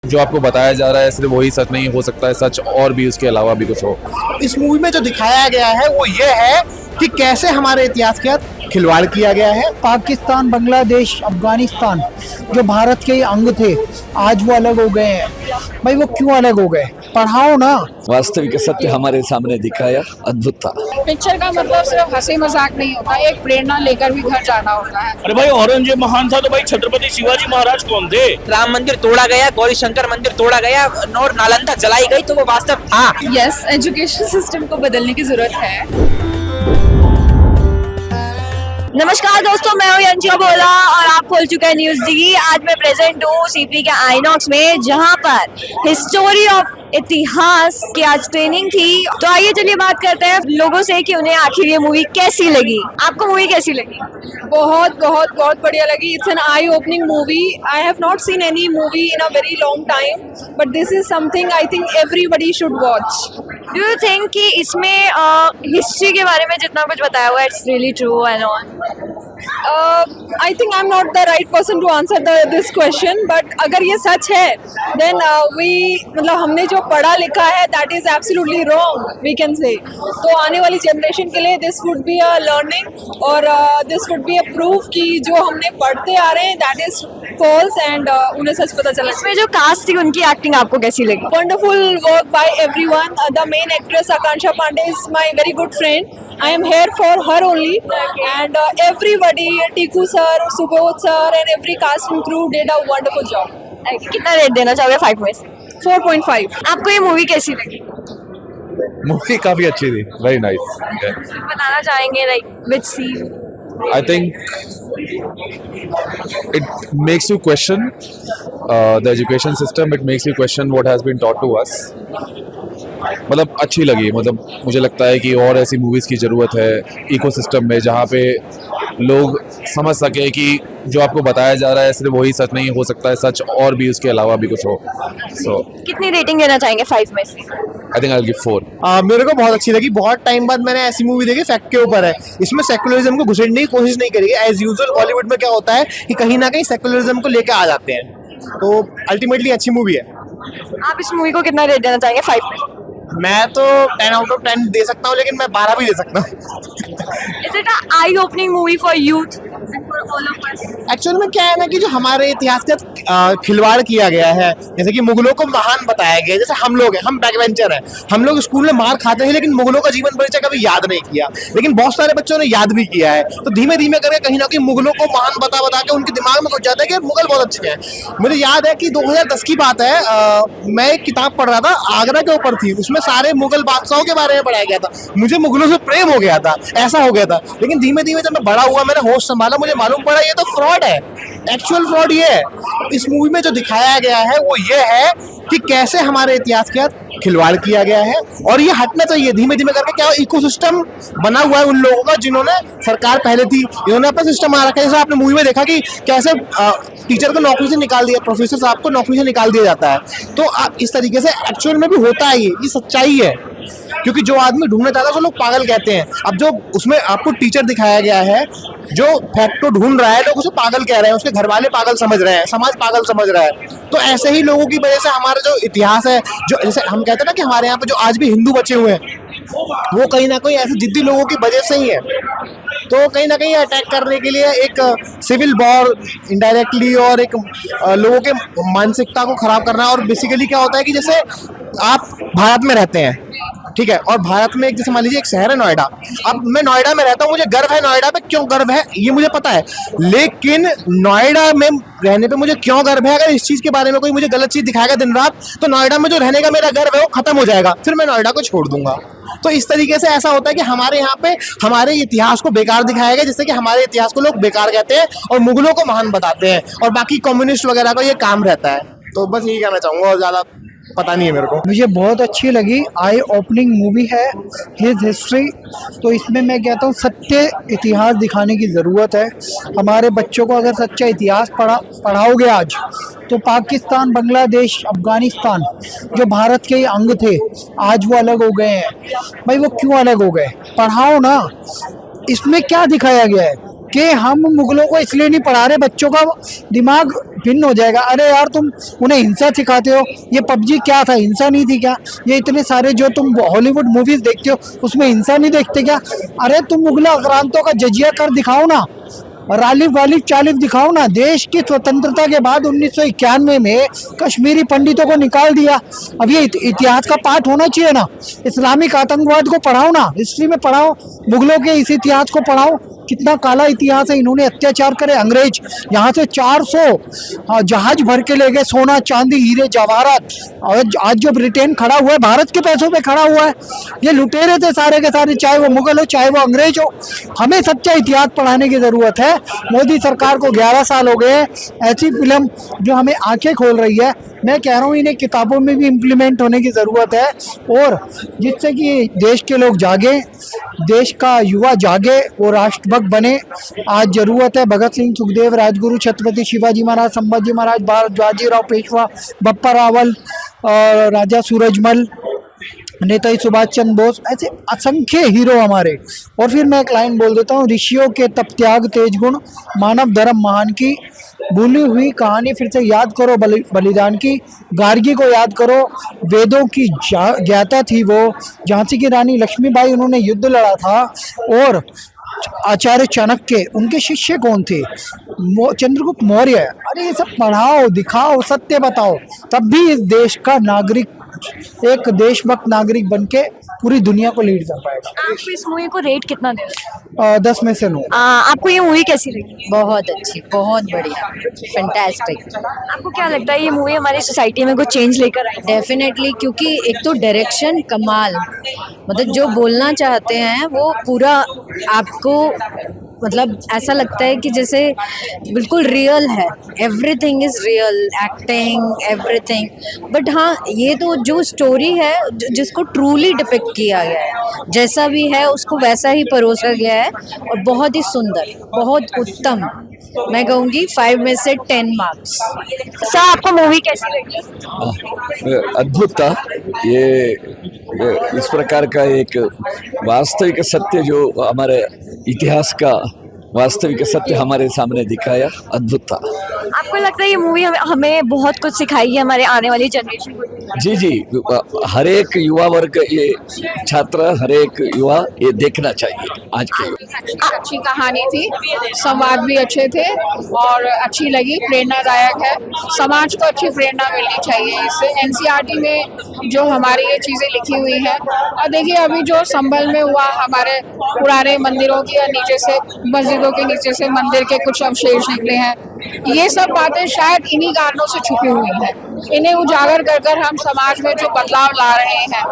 जो आपको बताया जा रहा है सिर्फ वही सच नहीं हो सकता है, सच और भी उसके अलावा भी कुछ हो। इस मूवी में जो दिखाया गया है वो ये है कि कैसे हमारे इतिहास के साथ खिलवाड़ किया गया है। पाकिस्तान, बांग्लादेश, अफगानिस्तान जो भारत के अंग थे आज वो अलग हो गए हैं। भाई वो क्यों अलग हो गए? पढ़ाओ ना। वास्तविक सत्य हमारे सामने दिखाया, अद्भुत था। पिक्चर का मतलब सिर्फ हंसी मजाक नहीं होता, एक प्रेरणा लेकर भी घर जाना होता है। अरे भाई औरंगजेब महान था तो भाई छत्रपति शिवाजी महाराज कौन थे? राम मंदिर तोड़ा गया, गौरी शंकर मंदिर तोड़ा गया और नालंदा जलाई गई तो वो वास्तव था। यस, एजुकेशन सिस्टम को बदलने की जरूरत है। नमस्कार दोस्तों, मैं हूँ अंशिका बोला और आप खोल चुके हैं न्यूज डी। आज मैं प्रेजेंट हूँ सीपी के आइनॉक्स में, जहाँ पर हिस्टोरी ऑफ इतिहास की आज ट्रेनिंग थी। तो आइए चलिए बात करते हैं लोगों से कि उन्हें आखिर ये मूवी कैसी लगी। आपको मूवी कैसी लगी? बहुत बहुत बहुत बढ़िया लगी। It's an I opening movie. I have not seen any movie in a very long time, but this is something I think everybody should watch. Do you think कि इसमें हिस्ट्री के बारे में जितना कुछ बताया हुआ है it's really true and all? I think I am not the right person to answer this question, but अगर ये सच है देन मतलब हमने जो पढ़ा लिखा है that is absolutely wrong we can say. तो आने वाली जनरेशन के लिए this would be a learning और this would be a proof कि जो हमने पढ़ते आ रहे हैं दैट इज फॉल्स एंड उन्हें सच पता चला। इसमें जो कास्ट थी उनकी एक्टिंग आपको कैसी लगी? Wonderful work by everyone. The main actress Akansha Pandey is my very good friend. I am here for her only, and everybody, Tiku sir, Subodh sir, and every cast and crew did a wonderful job. कितना rate देना चाहोगे 5 में से? 4.5. आपको ये movie कैसी लगी? Movie काफी अच्छी थी, वेरी नाइस। बताना चाहेंगे like which scene? I think it makes you question the education system. It makes you question what has been taught to us. मतलब अच्छी लगी। मतलब मुझे लगता है कि और ऐसी मूवीज़ की ज़रूरत है इकोसिस्टम में, जहाँ पे लोग समझ सके कि जो आपको बताया जा रहा है सिर्फ वही सच नहीं हो सकता है, सच और भी उसके अलावा भी कुछ हो। So कितनी रेटिंग देना चाहेंगे 5 में से? I think I'll give 4. मेरे को बहुत अच्छी लगी। बहुत टाइम बाद मैंने ऐसी मूवी देखी, फैक्ट के ऊपर है। इसमें सेकुलरिज्म को घुसेड़ने की कोशिश नहीं करी। एज यूजुअल बॉलीवुड में क्या होता है कि कहीं ना कहीं सेकुलरिज्म को लेके आ जाते हैं। तो अल्टीमेटली अच्छी मूवी है। आप इस मूवी को कितना रेट देना चाहेंगे 5 में? मैं तो 10 आउट ऑफ 10 दे सकता हूँ, लेकिन मैं 12 भी दे सकता हूँ। Is it an eye-opening movie for youth and for all of us? Actual में क्या है ना कि जो हमारे इतिहास के साथ खिलवाड़ किया गया है, जैसे कि मुगलों को महान बताया गया है। जैसे हम लोग हैं, हम बैकवेंचर हैं, हम लोग स्कूल में मार खाते हैं लेकिन मुगलों का जीवन परिचय कभी याद नहीं किया, लेकिन बहुत सारे बच्चों ने याद भी किया है। तो धीमे धीमे करके कहीं ना कहीं मुगलों को महान बता बता के उनके दिमाग में घुस जाता है कि मुगल बहुत अच्छे हैं। मुझे याद है कि 2010 की बात है, मैं एक किताब पढ़ रहा था, आगरा के ऊपर थी, उसमें सारे मुगल बादशाहों के बारे में पढ़ाया गया था। मुझे मुगलों से प्रेम हो गया था, ऐसा हो गया था। लेकिन धीमे धीमे जब मैं बड़ा हुआ, मैंने होश संभाला, मुझे मालूम पड़ा ये तो फ्रॉड है। एक्चुअल फ्रॉड ये है। इस मूवी में जो दिखाया गया है वो ये है कि कैसे हमारे इतिहास के साथ खिलवाड़ किया गया है, और ये हटना चाहिए धीमे धीमे करके। क्या इकोसिस्टम बना हुआ है उन लोगों का जिन्होंने, सरकार पहले थी, इन्होंने अपना सिस्टम आ रखा है। जैसे आपने मूवी में देखा कि कैसे टीचर को नौकरी से निकाल दिया, प्रोफेसर साहब को नौकरी से निकाल दिया जाता है। तो आप इस तरीके से एक्चुअल में भी होता है, ये सच्चाई है। क्योंकि जो आदमी ढूंढना चाहता है उसको लोग पागल कहते हैं। अब जो उसमें आपको टीचर दिखाया गया है जो फैक्ट को ढूंढ रहा है, लोग उसे पागल कह रहे हैं, उसके घर वाले पागल समझ रहे हैं, समाज पागल समझ रहा है। तो ऐसे ही लोगों की वजह से हमारा जो इतिहास है, जो जैसे हम कहते हैं ना कि हमारे यहाँ पे जो आज भी हिंदू बचे हुए हैं, वो कहीं ना कहीं ऐसे जिद्दी लोगों की वजह से ही है। तो कहीं ना कहीं अटैक करने के लिए एक सिविल वॉर इनडायरेक्टली और एक लोगों के मानसिकता को खराब करना। और बेसिकली क्या होता है कि जैसे आप भारत में रहते हैं, ठीक है, और भारत में एक जैसे मान लीजिए एक शहर है नोएडा। अब मैं नोएडा में रहता हूँ, मुझे गर्व है नोएडा पे। क्यों गर्व है ये मुझे पता है, लेकिन नोएडा में रहने पे मुझे क्यों गर्व है? अगर इस चीज के बारे में कोई मुझे गलत चीज दिखाएगा दिन रात, तो नोएडा में जो रहने का मेरा गर्व है वो खत्म हो जाएगा, फिर मैं नोएडा को छोड़ दूंगा। तो इस तरीके से ऐसा होता है कि हमारे यहाँ पे हमारे इतिहास को बेकार दिखाया गया, जिससे कि हमारे इतिहास को लोग बेकार कहते हैं और मुगलों को महान बताते हैं, और बाकी कम्युनिस्ट वगैरह का ये काम रहता है। तो बस यही कहना चाहूंगा, और ज्यादा पता नहीं है मेरे को। मुझे बहुत अच्छी लगी। आई ओपनिंग मूवी है हिज हिस्ट्री। तो इसमें मैं कहता हूँ सत्य इतिहास दिखाने की ज़रूरत है। हमारे बच्चों को अगर सच्चा इतिहास पढ़ाओगे आज, तो पाकिस्तान, बांग्लादेश, अफगानिस्तान जो भारत के अंग थे आज वो अलग हो गए हैं। भाई वो क्यों अलग हो गए? पढ़ाओ ना। इसमें क्या दिखाया गया है? कि हम मुगलों को इसलिए नहीं पढ़ा रहे, बच्चों का दिमाग भिन्न हो जाएगा। अरे यार तुम उन्हें हिंसा सिखाते हो, ये पबजी क्या था, हिंसा नहीं थी क्या? ये इतने सारे जो तुम हॉलीवुड मूवीज देखते हो उसमें हिंसा नहीं देखते क्या? अरे तुम मुगलों आक्रांतों का जजिया कर दिखाओ ना, रालिफ वालिफ चालिफ दिखाओ ना। देश की स्वतंत्रता के बाद 1991 में कश्मीरी पंडितों को निकाल दिया। अब ये इतिहास का पाठ होना चाहिए ना। इस्लामिक आतंकवाद को पढ़ाओ ना, हिस्ट्री में पढ़ाओ, मुगलों के इस इतिहास को पढ़ाओ। कितना काला इतिहास है, इन्होंने अत्याचार करे अंग्रेज। यहाँ से 400 जहाज भर के ले गए, सोना चांदी हीरे जवाहरात। और आज जो ब्रिटेन खड़ा हुआ है भारत के पैसों पे खड़ा हुआ है। ये लुटेरे थे सारे के सारे, चाहे वो मुगल हो चाहे वो अंग्रेज हो। हमें सच्चा इतिहास पढ़ाने की जरूरत है। मोदी सरकार को 11 साल हो गए, ऐसी फिल्म जो हमें आंखें खोल रही है। मैं कह रहा हूँ इन्हें किताबों में भी इम्प्लीमेंट होने की ज़रूरत है, और जिससे कि देश के लोग जागे, देश का युवा जागे, वो राष्ट्रभक्त बने। आज ज़रूरत है भगत सिंह, सुखदेव, राजगुरु, छत्रपति शिवाजी महाराज, संभाजी महाराज, बाजीराव पेशवा, बप्पा रावल, राजा सूरजमल, नेताजी सुभाष चंद्र बोस, ऐसे असंख्य हीरो हमारे। और फिर मैं एक लाइन बोल देता हूँ, ऋषियों के तप त्याग तेज गुण, मानव धर्म महान की, भूली हुई कहानी फिर से याद करो बलिदान की। गार्गी को याद करो, वेदों की ज्ञाता थी वो। झांसी की रानी लक्ष्मीबाई, उन्होंने युद्ध लड़ा था। और आचार्य चाणक्य, उनके शिष्य कौन थे? चंद्रगुप्त मौर्य। अरे ये सब पढ़ाओ, दिखाओ, सत्य बताओ, तब भी इस देश का नागरिक एक देशभक्त नागरिक बनके पूरी दुनिया को लीड कर पाएगा। आप इस मूवी को रेट कितना दें? 10 में से 9। आपको ये मूवी कैसी लगी? बहुत अच्छी, बहुत बढ़िया, फैंटास्टिक। आपको क्या लगता है ये मूवी हमारी सोसाइटी में कुछ चेंज लेकर आई? डेफिनेटली, क्योंकि एक तो डायरेक्शन कमाल, मतलब जो बोलना चाहते हैं वो पूरा आपको, मतलब ऐसा लगता है कि जैसे बिल्कुल रियल है। Everything is real, acting, everything. But हाँ, ये तो जो स्टोरी है जिसको ट्रूली डिपिक्ट किया गया है, जैसा भी है उसको वैसा ही परोसा गया है, और बहुत ही सुंदर, बहुत उत्तम। मैं कहूँगी 5 में से 10 मार्क्स। सर आपको मूवी कैसी लगी? अद्भुत था। ये इस प्रकार का एक वास्तविक सत्य जो हमारे इतिहास का वास्तविक सत्य हमारे सामने दिखाया, अद्भुत था। आपको लगता है ये मूवी हमें बहुत कुछ सिखाई है हमारे आने वाली जनरेशन को? जी जी, हर एक युवा वर्ग, ये छात्र, हर एक युवा ये देखना चाहिए आज के युवा। अच्छी कहानी थी, संवाद भी अच्छे थे और अच्छी लगी, प्रेरणादायक है। समाज को अच्छी प्रेरणा मिलनी चाहिए इससे। एनसीईआरटी में जो हमारी ये चीज़ें लिखी हुई हैं, और देखिए अभी जो संभल में हुआ, हमारे पुराने मंदिरों की नीचे से, मस्जिदों के नीचे से मंदिर के कुछ अवशेष निकले हैं। ये सब बातें शायद इन्हीं कारणों से छुपी हुई हैं। इन्हें उजागर कर कर हम समाज में जो बदलाव ला रहे हैं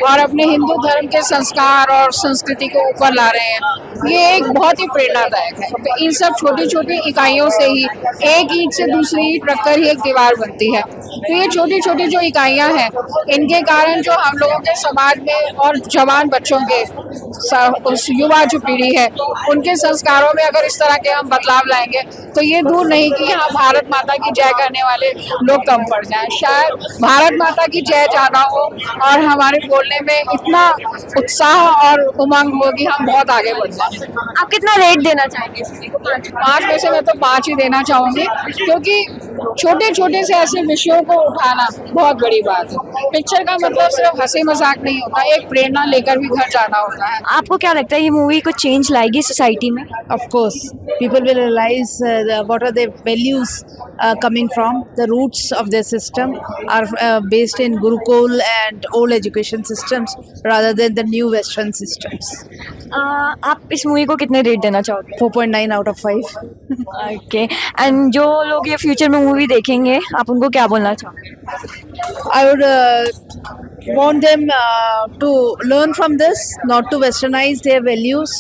और अपने हिंदू धर्म के संस्कार और संस्कृति को ऊपर ला रहे हैं, ये एक बहुत ही प्रेरणादायक है। तो इन सब छोटी छोटी इकाइयों से ही, एक ईंट से दूसरी ईंट रखकर ही एक दीवार बनती है। तो ये छोटी छोटी जो इकाइयां हैं, इनके कारण जो हम लोगों के समाज में और जवान बच्चों के, उस युवा जो पीढ़ी है, उनके संस्कारों में अगर इस तरह के हम बदलाव लाएंगे तो ये दूर नहीं कि यहाँ भारत माता की जय करने वाले लोग कम पड़ जाएं। शायद भारत माता की जय ज्यादा हो और हमारे बोलने में इतना उत्साह और उमंग हो कि हम बहुत आगे बढ़ जाएं। आप कितना रेट देना चाहेंगे इस मूवी को? 5 में से मैं तो 5 ही देना चाहूंगी, क्योंकि छोटे छोटे से ऐसे विषयों को उठाना बहुत बड़ी बात है। पिक्चर का मतलब सिर्फ हंसी मजाक नहीं होता, एक प्रेरणा लेकर भी घर जाना होता है। आपको क्या लगता है ये मूवी को चेंज लाएगी सोसाइटी में? Of course, people will realize what are their values coming from. The roots of their system are based in Gurukul and old education systems rather than the new Western systems. आप इस movie को कितने rate देना चाहोगे? 4.9 out of 5. Okay, and जो लोग ये future में मूवी देखेंगे, आप उनको क्या बोलना चाहोगे? I would want them to learn from this, not to westernize their values,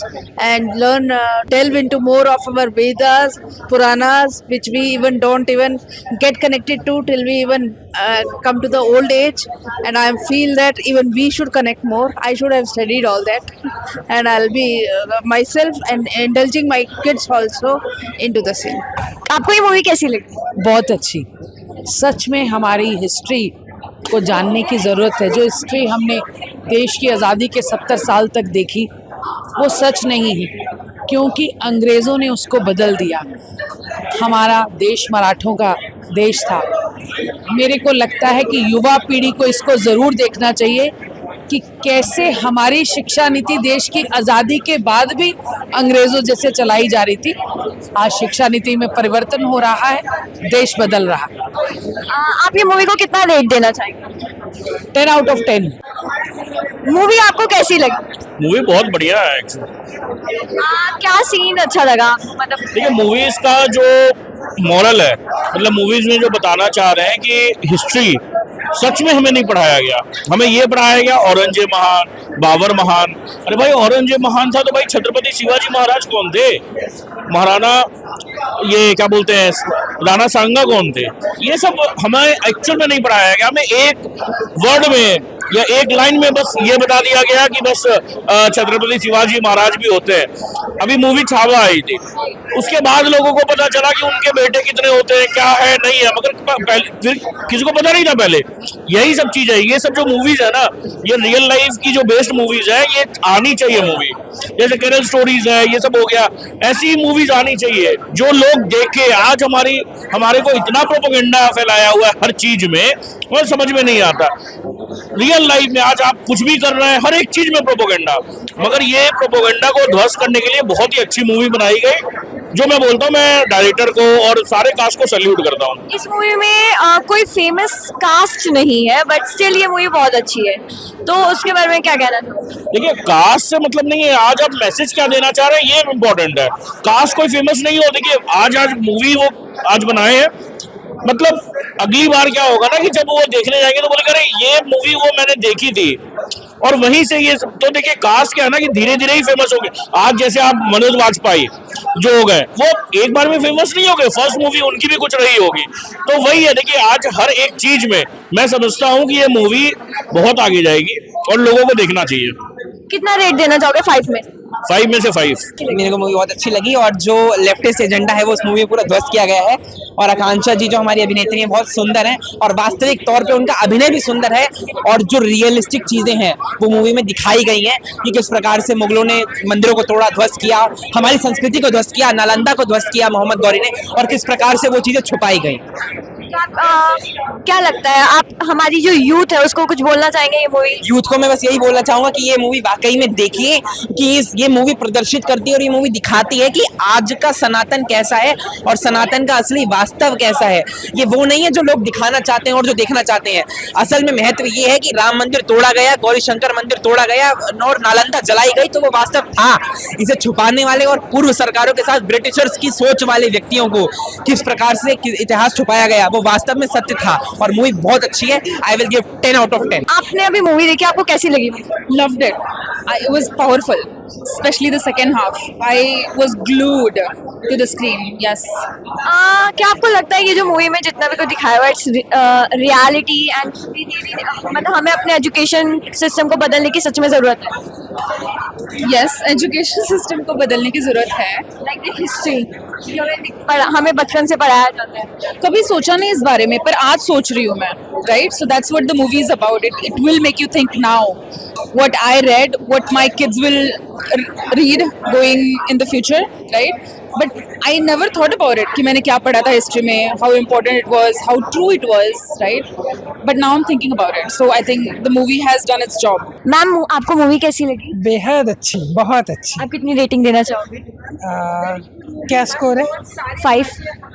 and learn, delve into more of our Vedas, Puranas, which we even don't even get connected to till we even come to the old age. And I feel that even we should connect more. I should have studied all that, and I'll be myself and indulging my kids also into the same. आपको ये movie कैसी लगी? बहुत अच्छी। सच में हमारी history को जानने की ज़रूरत है। जो हिस्ट्री हमने देश की आज़ादी के 70 साल तक देखी, वो सच नहीं है। क्योंकि अंग्रेज़ों ने उसको बदल दिया। हमारा देश मराठों का देश था। मेरे को लगता है कि युवा पीढ़ी को इसको ज़रूर देखना चाहिए कि कैसे हमारी शिक्षा नीति देश की आज़ादी के बाद भी अंग्रेज़ों जैसे चलाई जा रही थी। आज शिक्षा नीति में परिवर्तन हो रहा है, देश बदल रहा है। आप ये मूवी को कितना रेट देना चाहेंगे? 10 आउट ऑफ 10। मूवी आपको कैसी लगी? मूवी बहुत बढ़िया है एक्चुअली। क्या सीन अच्छा लगा मतलब? देखिए मूवीज का जो मॉरल है, मतलब मूवीज में जो बताना चाह रहे हैं कि हिस्ट्री सच में हमें नहीं पढ़ाया गया। हमें ये पढ़ाया गया औरंगजेब महान, बाबर महान। अरे भाई ऑरेंज महान था तो भाई छत्रपति शिवाजी महाराज कौन थे? महाराणा ये क्या बोलते हैं राणा सांगा कौन थे? ये सब हमें एक्चुअल में नहीं पढ़ाया गया। हमें एक वर्ड में या एक लाइन में बस ये बता दिया गया कि बस छत्रपति शिवाजी महाराज भी होते हैं। अभी मूवी छावा आई थी, उसके बाद लोगों को पता चला कि उनके बेटे कितने होते हैं, क्या है नहीं है, मगर फिर किसी को पता नहीं था पहले। यही सब चीज है। ये सब जो मूवीज है ना, ये रियल लाइफ की जो बेस्ड मूवीज है, ये आनी चाहिए मूवी। जैसे केरल स्टोरीज है, ये सब हो गया, ऐसी मूवीज आनी चाहिए जो लोग देखे। आज हमारे को इतना प्रोपेगेंडा फैलाया हुआ है हर चीज में, और समझ में नहीं आता। रियल लाइफ में आज आप कुछ भी कर रहे हैं, हर एक चीज में प्रोपेगेंडा, मगर ये प्रोपेगेंडा को ध्वस्त करने के लिए बहुत ही अच्छी मूवी बनाई गई, जो मैं बोलता हूँ मैं डायरेक्टर को और सारे कास्ट को सैल्यूट करता हूँ। इस मूवी में कोई फेमस कास्ट नहीं है, बट स्टिल ये मूवी बहुत अच्छी है, तो उसके बारे में क्या कहना चाहोगे? देखिए कास्ट से मतलब नहीं है, आज आप मैसेज क्या देना चाह रहे हैं ये इम्पोर्टेंट है। कास्ट कोई फेमस नहीं हो। देखिए आज मूवी वो आज बनाए हैं, मतलब अगली बार क्या होगा ना कि जब वो देखने जाएंगे तो बोलेंगे अरे ये मूवी वो मैंने देखी थी, और वहीं से ये तो देखिए कास्ट क्या है ना कि धीरे धीरे ही फेमस हो गए। आज जैसे आप मनोज वाजपेयी जो हो गए, वो एक बार में फेमस नहीं हो गए, फर्स्ट मूवी उनकी भी कुछ रही होगी। तो वही है, देखिए आज हर एक चीज में मैं समझता हूँ कि ये मूवी बहुत आगे जाएगी और लोगों को देखना चाहिए। कितना रेट देना चाहोगे 5 में? 5 में से 5। मेरे को मूवी बहुत अच्छी लगी, और जो लेफ्टिस्ट एजेंडा है वो उस मूवी में पूरा ध्वस्त किया गया है। और आकांक्षा जी जो हमारी अभिनेत्री हैं बहुत सुंदर हैं, और वास्तविक तौर पे उनका अभिनय भी सुंदर है। और जो रियलिस्टिक चीजें हैं वो मूवी में दिखाई गई हैं कि किस प्रकार से मुगलों ने मंदिरों को तोड़ा, ध्वस्त किया, हमारी संस्कृति को ध्वस्त किया, नालंदा को ध्वस्त किया मोहम्मद गौरी ने, और किस प्रकार से वो चीजें छुपाई गई। क्या लगता है आप हमारी जो यूथ है उसको कुछ बोलना चाहेंगे? ये मूवी यूथ को मैं बस यही बोलना चाहूंगा कि ये मूवी वाकई में देखिए, कि ये मूवी प्रदर्शित करती है और ये मूवी दिखाती है कि आज का सनातन कैसा है और सनातन का असली वास्तव कैसा है। ये वो नहीं है जो लोग दिखाना चाहते हैं और जो देखना चाहते हैं। असल में महत्व ये है कि राम मंदिर तोड़ा गया, गौरी शंकर मंदिर तोड़ा गया और नालंदा जलाई गई, तो वो वास्तव था। इसे छुपाने वाले और पूर्व सरकारों के साथ ब्रिटिशर्स की सोच वाले व्यक्तियों को किस प्रकार से इतिहास छुपाया गया, वो वास्तव में सत्य था। और मूवी बहुत अच्छी है। I will give 10 out of 10। आपने अभी मूवी देखी, आपको कैसी लगी? Loved it. It was powerful, especially the second half. I was glued to the screen. Yes. क्या आपको लगता है ये जो मूवी में जितना भी को दिखाया हुआ इट्स रियलिटी एंड मतलब हमें अपने एजुकेशन सिस्टम को बदलने की सच में जरूरत है? Yes, education system को बदलने की जरूरत है. लाइक द हिस्ट्री हमें बचपन से पढ़ाया जाता है। कभी सोचा नहीं इस बारे में, पर आज सोच रही हूँ मैं. Right? So that's what the movie is about. It will make you think now. What I read, what my kids will read going in the future, right? But I never thought about it कि मैंने क्या पढ़ा था history में, how important it was, how true it was, right? But now I'm thinking about it. So I think the movie has done its job. Ma'am आपको movie कैसी लगी? बेहद अच्छी, बहुत अच्छी। आप कितनी रेटिंग देना चाहोगे? क्या स्कोर है? 5।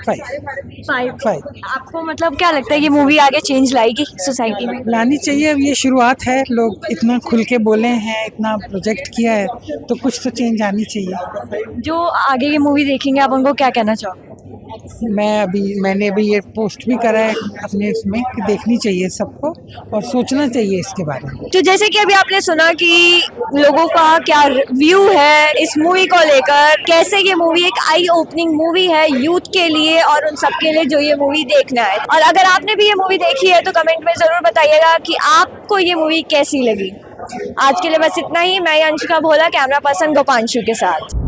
5। आपको मतलब क्या लगता है ये मूवी आगे चेंज लाएगी सोसाइटी में? लानी चाहिए। अब ये शुरुआत है, लोग इतना खुल के बोले हैं, इतना प्रोजेक्ट किया है, तो कुछ तो चेंज आनी चाहिए। जो आगे ये मूवी देखेंगे आप उनको क्या कहना चाहोगे? मैंने अभी ये पोस्ट भी करा है अपने इसमें कि देखनी चाहिए सबको और सोचना चाहिए इसके बारे में। तो जैसे कि अभी आपने सुना कि लोगों का क्या व्यू है इस मूवी को लेकर, कैसे ये मूवी एक आई ओपनिंग मूवी है यूथ के लिए और उन सबके लिए जो ये मूवी देखना है। और अगर आपने भी ये मूवी देखी है तो कमेंट में जरूर बताइएगा कि आपको ये मूवी कैसी लगी। आज के लिए बस इतना ही। मैं अंशिका भोला, कैमरा पर्सन गोपांशु के साथ।